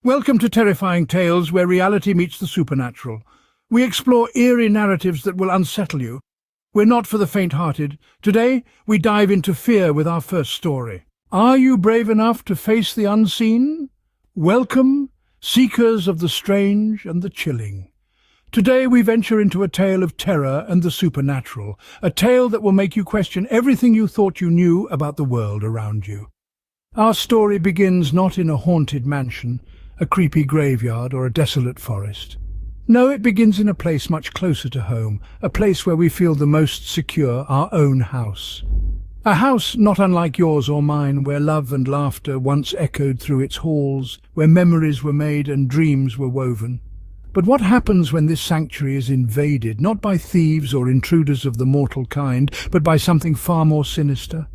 Welcome to Terrifying Tales, where reality meets the supernatural. We explore eerie narratives that will unsettle you. We're not for the faint-hearted. Today, we dive into fear with our first story. Are you brave enough to face the unseen? Welcome, seekers of the strange and the chilling. Today, we venture into a tale of terror and the supernatural, a tale that will make you question everything you thought you knew about the world around you. Our story begins not in a haunted mansion, a creepy graveyard, or a desolate forest. No, it begins in a place much closer to home, a place where we feel the most secure, our own house. A house not unlike yours or mine, where love and laughter once echoed through its halls, where memories were made and dreams were woven. But what happens when this sanctuary is invaded, not by thieves or intruders of the mortal kind, but by something far more sinister?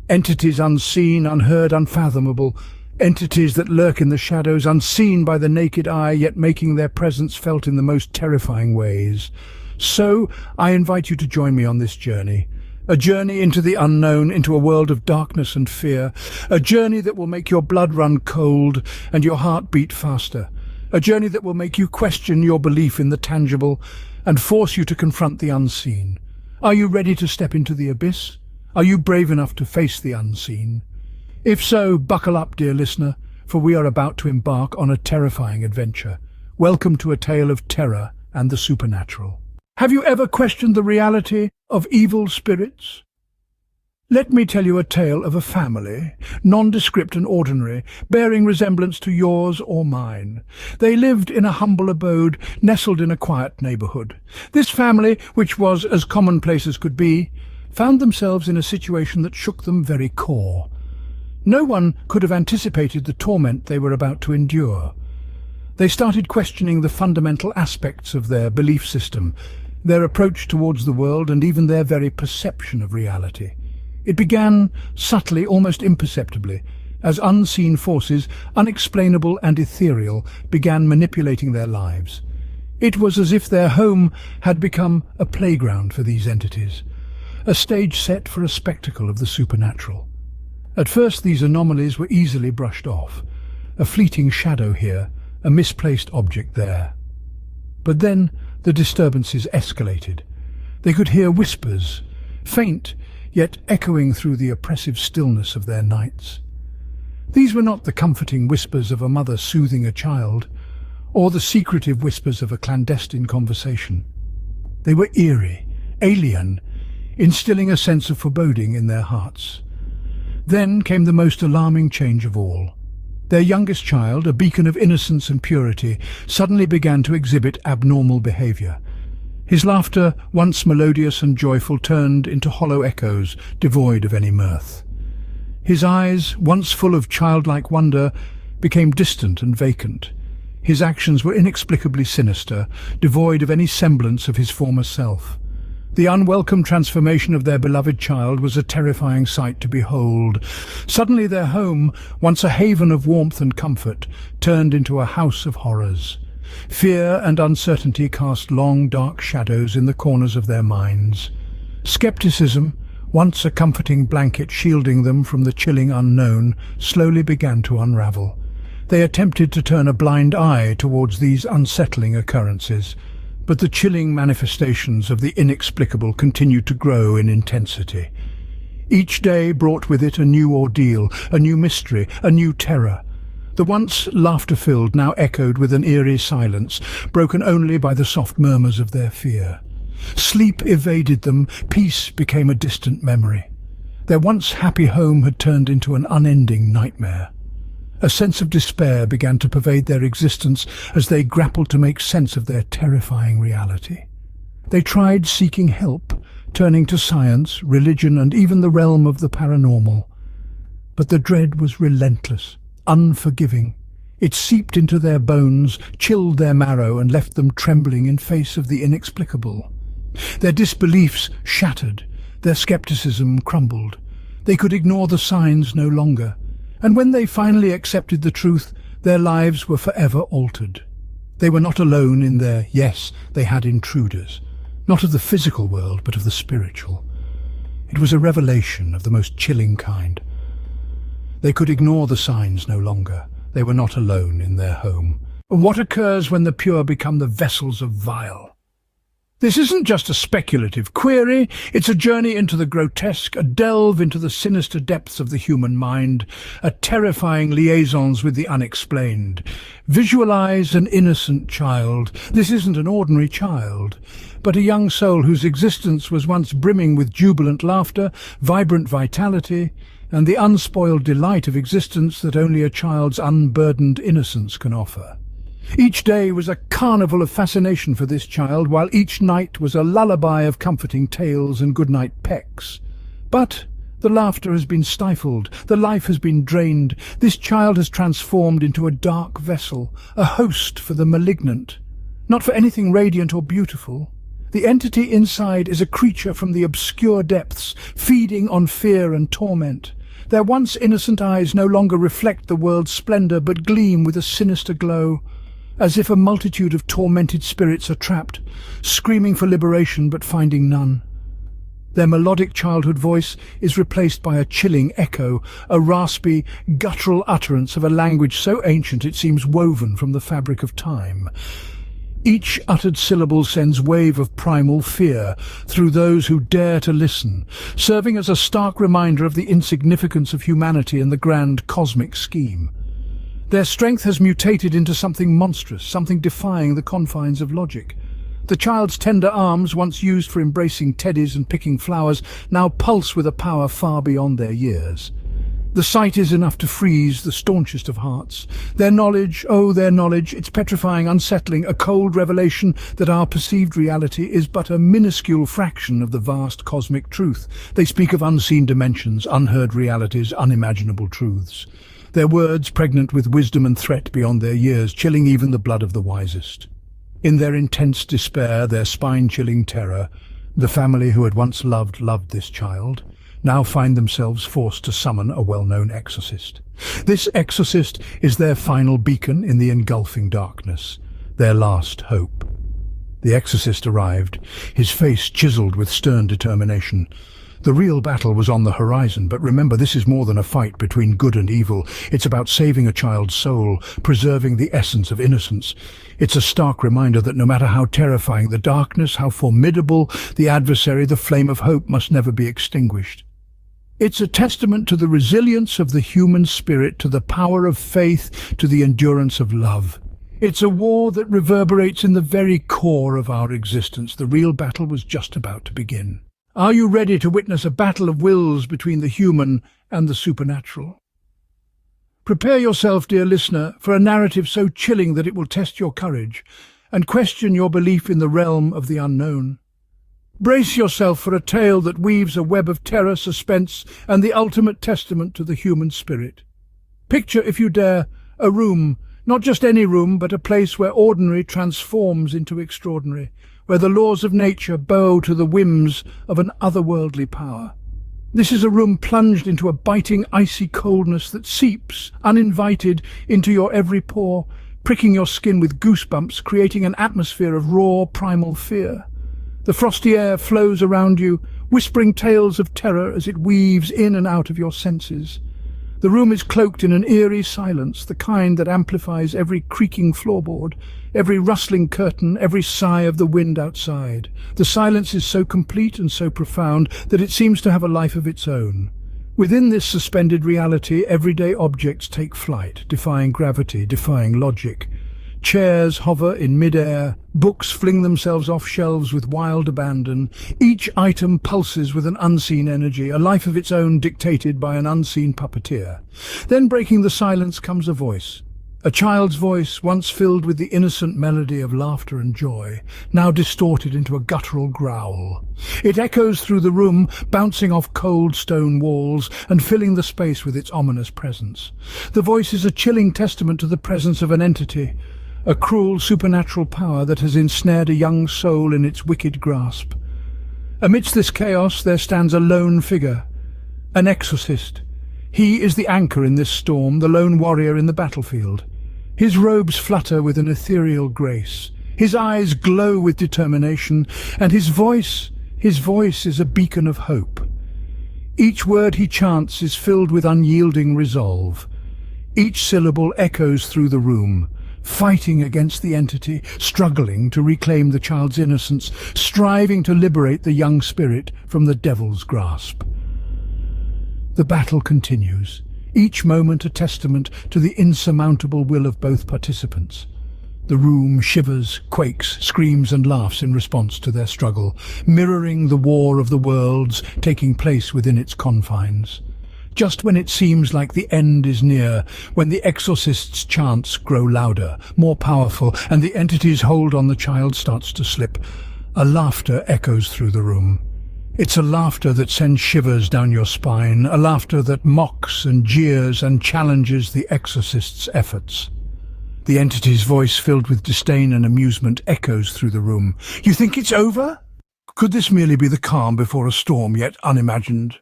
Entities unseen, unheard, unfathomable. Entities that lurk in the shadows, unseen by the naked eye, yet making their presence felt in the most terrifying ways. So, I invite you to join me on this journey. A journey into the unknown, into a world of darkness and fear. A journey that will make your blood run cold and your heart beat faster. A journey that will make you question your belief in the tangible and force you to confront the unseen. Are you ready to step into the abyss? Are you brave enough to face the unseen? If so, buckle up, dear listener, for we are about to embark on a terrifying adventure. Welcome to a tale of terror and the supernatural. Have you ever questioned the reality of evil spirits? Let me tell you a tale of a family, nondescript and ordinary, bearing resemblance to yours or mine. They lived in a humble abode, nestled in a quiet neighborhood. This family, which was as commonplace as could be, found themselves in a situation that shook them very core. No one could have anticipated the torment they were about to endure. They started questioning the fundamental aspects of their belief system, their approach towards the world, and even their very perception of reality. It began subtly, almost imperceptibly, as unseen forces, unexplainable and ethereal, began manipulating their lives. It was as if their home had become a playground for these entities, a stage set for a spectacle of the supernatural. At first, these anomalies were easily brushed off. A fleeting shadow here, a misplaced object there. But then the disturbances escalated. They could hear whispers, faint, yet echoing through the oppressive stillness of their nights. These were not the comforting whispers of a mother soothing a child, or the secretive whispers of a clandestine conversation. They were eerie, alien, instilling a sense of foreboding in their hearts. Then came the most alarming change of all. Their youngest child, a beacon of innocence and purity, suddenly began to exhibit abnormal behavior. His laughter, once melodious and joyful, turned into hollow echoes, devoid of any mirth. His eyes, once full of childlike wonder, became distant and vacant. His actions were inexplicably sinister, devoid of any semblance of his former self. The unwelcome transformation of their beloved child was a terrifying sight to behold. Suddenly their home, once a haven of warmth and comfort, turned into a house of horrors. Fear and uncertainty cast long, dark shadows in the corners of their minds. Skepticism, once a comforting blanket shielding them from the chilling unknown, slowly began to unravel. They attempted to turn a blind eye towards these unsettling occurrences, but the chilling manifestations of the inexplicable continued to grow in intensity. Each day brought with it a new ordeal, a new mystery, a new terror. The once laughter-filled now echoed with an eerie silence, broken only by the soft murmurs of their fear. Sleep evaded them, peace became a distant memory. Their once happy home had turned into an unending nightmare. A sense of despair began to pervade their existence as they grappled to make sense of their terrifying reality. They tried seeking help, turning to science, religion, and even the realm of the paranormal. But the dread was relentless, unforgiving. It seeped into their bones, chilled their marrow, and left them trembling in face of the inexplicable. Their disbeliefs shattered, their skepticism crumbled. They could ignore the signs no longer. And when they finally accepted the truth, their lives were forever altered. They were not alone in their, yes, they had intruders, not of the physical world, but of the spiritual. It was a revelation of the most chilling kind. They could ignore the signs no longer. They were not alone in their home. What occurs when the pure become the vessels of vile? This isn't just a speculative query, it's a journey into the grotesque, a delve into the sinister depths of the human mind, a terrifying liaisons with the unexplained. Visualize an innocent child. This isn't an ordinary child, but a young soul whose existence was once brimming with jubilant laughter, vibrant vitality, and the unspoiled delight of existence that only a child's unburdened innocence can offer. Each day was a carnival of fascination for this child, while each night was a lullaby of comforting tales and goodnight pecks. But the laughter has been stifled, the life has been drained. This child has transformed into a dark vessel, a host for the malignant, not for anything radiant or beautiful. The entity inside is a creature from the obscure depths, feeding on fear and torment. Their once innocent eyes no longer reflect the world's splendor, but gleam with a sinister glow, as if a multitude of tormented spirits are trapped, screaming for liberation but finding none. Their melodic childhood voice is replaced by a chilling echo, a raspy, guttural utterance of a language so ancient it seems woven from the fabric of time. Each uttered syllable sends wave of primal fear through those who dare to listen, serving as a stark reminder of the insignificance of humanity in the grand cosmic scheme. Their strength has mutated into something monstrous, something defying the confines of logic. The child's tender arms, once used for embracing teddies and picking flowers, now pulse with a power far beyond their years. The sight is enough to freeze the staunchest of hearts. Their knowledge, oh, their knowledge, it's petrifying, unsettling, a cold revelation that our perceived reality is but a minuscule fraction of the vast cosmic truth. They speak of unseen dimensions, unheard realities, unimaginable truths. Their words pregnant with wisdom and threat beyond their years, chilling even the blood of the wisest. In their intense despair, their spine-chilling terror, the family who had once loved this child, now find themselves forced to summon a well-known exorcist. This exorcist is their final beacon in the engulfing darkness, their last hope. The exorcist arrived, his face chiseled with stern determination. The real battle was on the horizon, but remember, this is more than a fight between good and evil. It's about saving a child's soul, preserving the essence of innocence. It's a stark reminder that no matter how terrifying the darkness, how formidable the adversary, the flame of hope must never be extinguished. It's a testament to the resilience of the human spirit, to the power of faith, to the endurance of love. It's a war that reverberates in the very core of our existence. The real battle was just about to begin. Are you ready to witness a battle of wills between the human and the supernatural? Prepare yourself, dear listener, for a narrative so chilling that it will test your courage and question your belief in the realm of the unknown. Brace yourself for a tale that weaves a web of terror, suspense, and the ultimate testament to the human spirit. Picture, if you dare, a room, not just any room, but a place where ordinary transforms into extraordinary, where the laws of nature bow to the whims of an otherworldly power. This is a room plunged into a biting, icy coldness that seeps, uninvited, into your every pore, pricking your skin with goosebumps, creating an atmosphere of raw, primal fear. The frosty air flows around you, whispering tales of terror as it weaves in and out of your senses. The room is cloaked in an eerie silence, the kind that amplifies every creaking floorboard, every rustling curtain, every sigh of the wind outside. The silence is so complete and so profound that it seems to have a life of its own. Within this suspended reality, everyday objects take flight, defying gravity, defying logic. Chairs hover in mid-air, books fling themselves off shelves with wild abandon. Each item pulses with an unseen energy, a life of its own dictated by an unseen puppeteer. Then breaking the silence comes a voice. A child's voice, once filled with the innocent melody of laughter and joy, now distorted into a guttural growl. It echoes through the room, bouncing off cold stone walls and filling the space with its ominous presence. The voice is a chilling testament to the presence of an entity, a cruel supernatural power that has ensnared a young soul in its wicked grasp. Amidst this chaos there stands a lone figure, an exorcist. He is the anchor in this storm, the lone warrior in the battlefield. His robes flutter with an ethereal grace. His eyes glow with determination, and his voice is a beacon of hope. Each word he chants is filled with unyielding resolve. Each syllable echoes through the room, fighting against the entity, struggling to reclaim the child's innocence, striving to liberate the young spirit from the devil's grasp. The battle continues, each moment a testament to the insurmountable will of both participants. The room shivers, quakes, screams and laughs in response to their struggle, mirroring the war of the worlds taking place within its confines. Just when it seems like the end is near, when the exorcist's chants grow louder, more powerful, and the entity's hold on the child starts to slip, a laughter echoes through the room. It's a laughter that sends shivers down your spine, a laughter that mocks and jeers and challenges the exorcist's efforts. The entity's voice, filled with disdain and amusement, echoes through the room. "You think it's over? Could this merely be the calm before a storm yet unimagined?"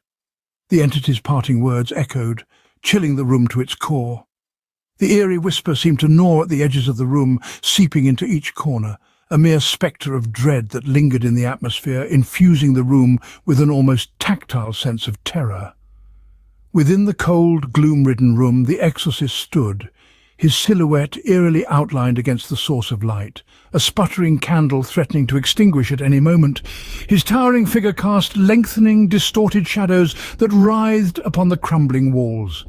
The entity's parting words echoed, chilling the room to its core. The eerie whisper seemed to gnaw at the edges of the room, seeping into each corner, a mere spectre of dread that lingered in the atmosphere, infusing the room with an almost tactile sense of terror. Within the cold, gloom-ridden room, the exorcist stood, his silhouette eerily outlined against the source of light, a sputtering candle threatening to extinguish at any moment. His towering figure cast lengthening, distorted shadows that writhed upon the crumbling walls.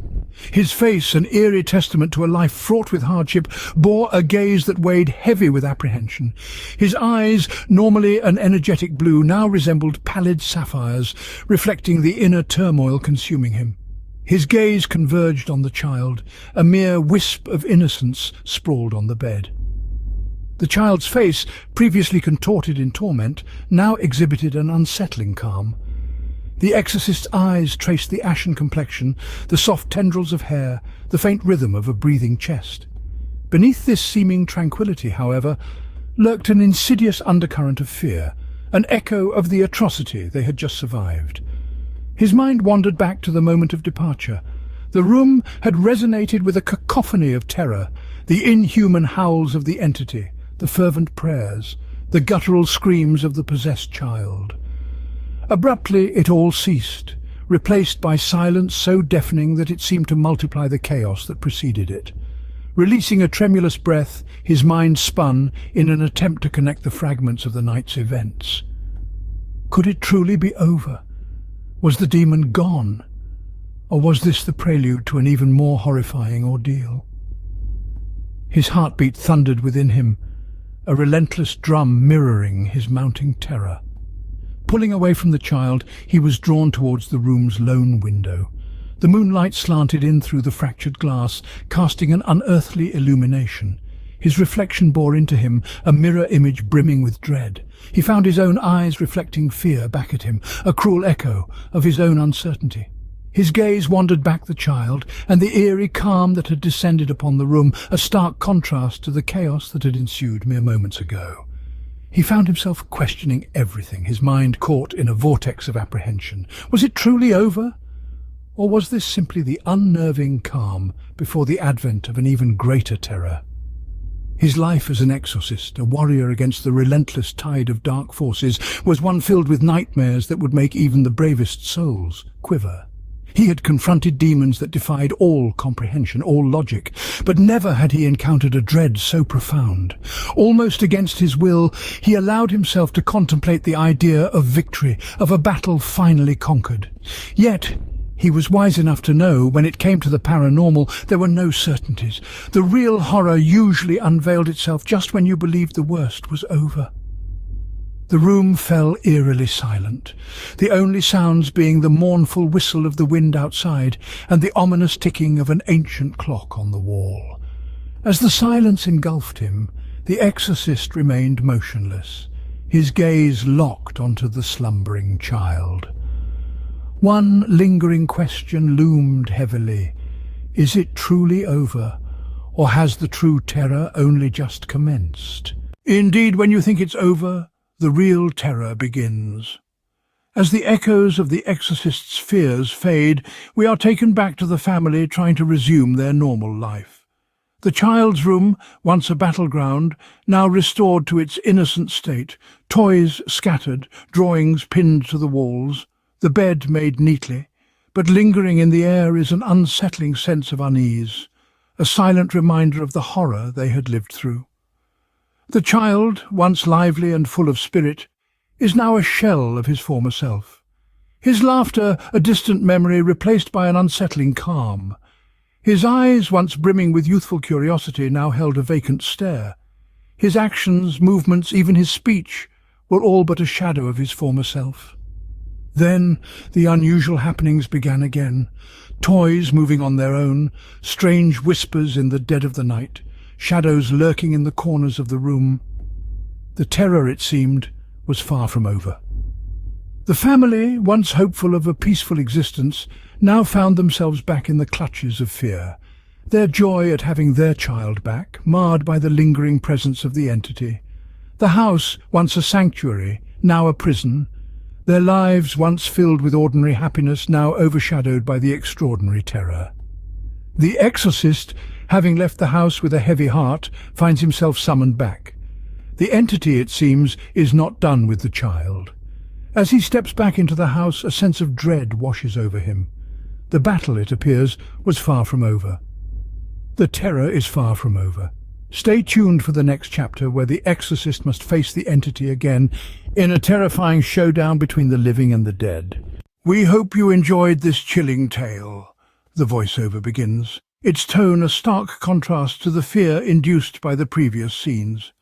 His face, an eerie testament to a life fraught with hardship, bore a gaze that weighed heavy with apprehension. His eyes, normally an energetic blue, now resembled pallid sapphires, reflecting the inner turmoil consuming him. His gaze converged on the child, a mere wisp of innocence sprawled on the bed. The child's face, previously contorted in torment, now exhibited an unsettling calm. The exorcist's eyes traced the ashen complexion, the soft tendrils of hair, the faint rhythm of a breathing chest. Beneath this seeming tranquility, however, lurked an insidious undercurrent of fear, an echo of the atrocity they had just survived. His mind wandered back to the moment of departure. The room had resonated with a cacophony of terror, the inhuman howls of the entity, the fervent prayers, the guttural screams of the possessed child. Abruptly it all ceased, replaced by silence so deafening that it seemed to multiply the chaos that preceded it. Releasing a tremulous breath, his mind spun in an attempt to connect the fragments of the night's events. Could it truly be over? Was the demon gone? Or was this the prelude to an even more horrifying ordeal? His heartbeat thundered within him, a relentless drum mirroring his mounting terror. Pulling away from the child, he was drawn towards the room's lone window. The moonlight slanted in through the fractured glass, casting an unearthly illumination. His reflection bore into him a mirror image brimming with dread. He found his own eyes reflecting fear back at him, a cruel echo of his own uncertainty. His gaze wandered back the child, and the eerie calm that had descended upon the room, a stark contrast to the chaos that had ensued mere moments ago. He found himself questioning everything, his mind caught in a vortex of apprehension. Was it truly over? Or was this simply the unnerving calm before the advent of an even greater terror? His life as an exorcist, a warrior against the relentless tide of dark forces, was one filled with nightmares that would make even the bravest souls quiver. He had confronted demons that defied all comprehension, all logic, but never had he encountered a dread so profound. Almost against his will, he allowed himself to contemplate the idea of victory, of a battle finally conquered. Yet, he was wise enough to know, when it came to the paranormal, there were no certainties. The real horror usually unveiled itself just when you believed the worst was over. The room fell eerily silent, the only sounds being the mournful whistle of the wind outside and the ominous ticking of an ancient clock on the wall. As the silence engulfed him, the exorcist remained motionless, his gaze locked onto the slumbering child. One lingering question loomed heavily. Is it truly over, or has the true terror only just commenced? Indeed, when you think it's over, the real terror begins. As the echoes of the exorcist's fears fade, we are taken back to the family trying to resume their normal life. The child's room, once a battleground, now restored to its innocent state, toys scattered, drawings pinned to the walls, the bed made neatly, but lingering in the air is an unsettling sense of unease. a silent reminder of the horror they had lived through. The child, once lively and full of spirit, is now a shell of his former self. His laughter a distant memory replaced by an unsettling calm. His eyes, once brimming with youthful curiosity, now held a vacant stare. His actions, movements, even his speech, were all but a shadow of his former self. Then the unusual happenings began again. Toys moving on their own, strange whispers in the dead of the night, shadows lurking in the corners of the room. The terror, it seemed, was far from over. The family, once hopeful of a peaceful existence, now found themselves back in the clutches of fear. Their joy at having their child back, marred by the lingering presence of the entity. The house, once a sanctuary, now a prison. Their lives, once filled with ordinary happiness, now overshadowed by the extraordinary terror. The exorcist, having left the house with a heavy heart, finds himself summoned back. The entity, it seems, is not done with the child. As he steps back into the house, a sense of dread washes over him. The battle, it appears, was far from over. The terror is far from over. Stay tuned for the next chapter, where the exorcist must face the entity again in a terrifying showdown between the living and the dead. We hope you enjoyed this chilling tale, the voiceover begins, its tone a stark contrast to the fear induced by the previous scenes.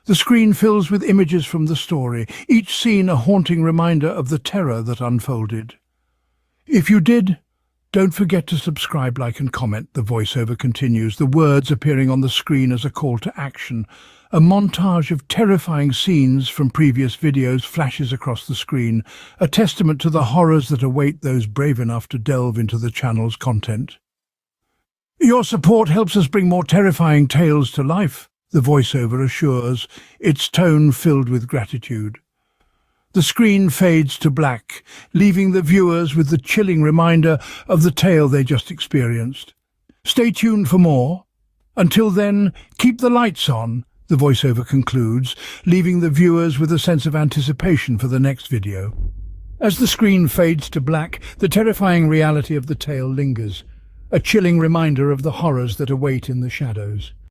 The screen fills with images from the story, each scene a haunting reminder of the terror that unfolded. If you did, don't forget to subscribe, like and comment, the voiceover continues, the words appearing on the screen as a call to action. A montage of terrifying scenes from previous videos flashes across the screen, a testament to the horrors that await those brave enough to delve into the channel's content. Your support helps us bring more terrifying tales to life, the voiceover assures, its tone filled with gratitude. The screen fades to black, leaving the viewers with the chilling reminder of the tale they just experienced. Stay tuned for more. Until then, keep the lights on, the voiceover concludes, leaving the viewers with a sense of anticipation for the next video. As the screen fades to black, the terrifying reality of the tale lingers, a chilling reminder of the horrors that await in the shadows.